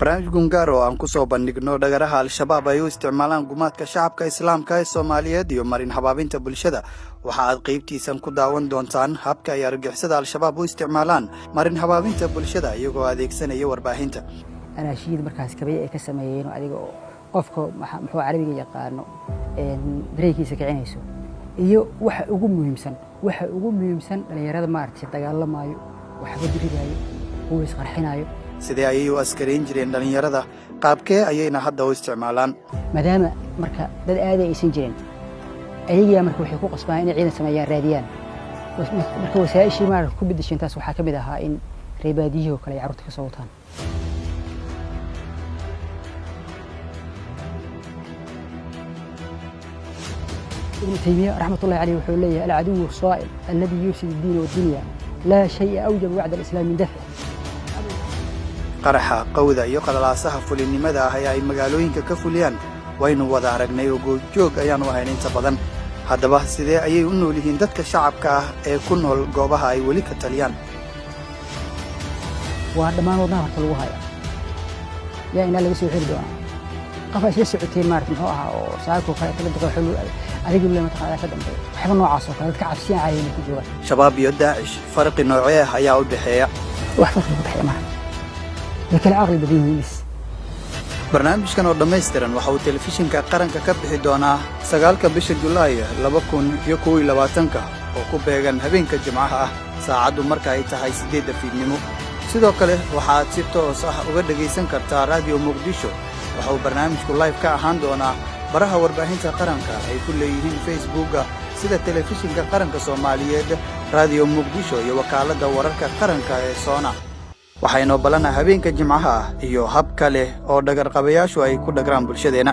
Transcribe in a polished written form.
barnaamij gungaar oo aan ku soo bandhigno dhagaraha al-shabaab ay u isticmaalaan gumaadka shacabka islaamka ee Soomaaliyeed iyo marin habaabinta bulshada waxa aad qaybtiisan ku daawan doontaan habka ay argagixisada al-shabaab u isticmaalaan marin habaabinta bulshada iyagoo adeegsanaya warbaahinta anashiid markaas kabay ay ka sameeyeen adiga oo qofka muxuu carabiga yaqaano dareenkiisa kicinayso iyo waxa ugu muhiimsan dhalinyarada maartay dagaalamaayo waxba dirigaayo oo isqarxinayo sidee ayay u askarayn jireen dhalinyarada qaabkee ayayna hadda u isticmaalaan maadaama marka dad aad aysan jirin ayaga marka waxay ku qasbaan inay ciidan sameeyaan raadiyaan marka wasaa'ishii marka ku bedeshay taas waxa kamid ahaa in reebaadiyo kale carruurta ka soo wataan ابن تيمية رحمة الله عليه وحوليه العدو الصائل الذي يفسد الدين والدنيا لا شيء أوجب بعد الإسلام من دفعه qaraxa qowda iyo qalalaasaha fulinimada ah ay magaalooyinka ka fuliyaan waynu wada aragnay oo joog ayaan u hayn inta badan haddaba sidee ayay u nool yihiin dadka shacabka ah ee ku nool goobaha ay weli ka taliyaan waa dhammaan wadnaha marka lagu hayo yaa inaa laga soo xiri doonaa qof ay socoteen maartay muxuu ahaa oo saako kale kala duqay xulu adigu lama taqaan ka dambeeyo waxba noocaas oo kale dadka cabsiyan caayeen ku joogaan shabaab iyo daacish farqi noocee ah ayaa u dhaxeeya wax farqi u dhaxeeya ma لكن عقل بدين بس barnaamijkan oo dhameystiran waxa uu telefishinka qaranka ka bixi doonaa 9 bisha Julaay 2021 oo ku beegan habeenka Jimcaha ah saacadu marka ay tahay 8 fiidnimo sidoo kale waxaad si toos ah uga dhageysan kartaa Radio Muqdisho waxa uu barnaamijku live ka ahaan doonaa baraha warbaahinta qaranka ay ku leeyihiin Facebook sida telefishinka qaranka Soomaaliyeed Radio Muqdisho iyo wakaalada wararka qaranka ee Soona waxaynu balana habeenka Jimcaha iyo hab kale oo dhagar qabayaashu ay ku dhagraan bulshadeena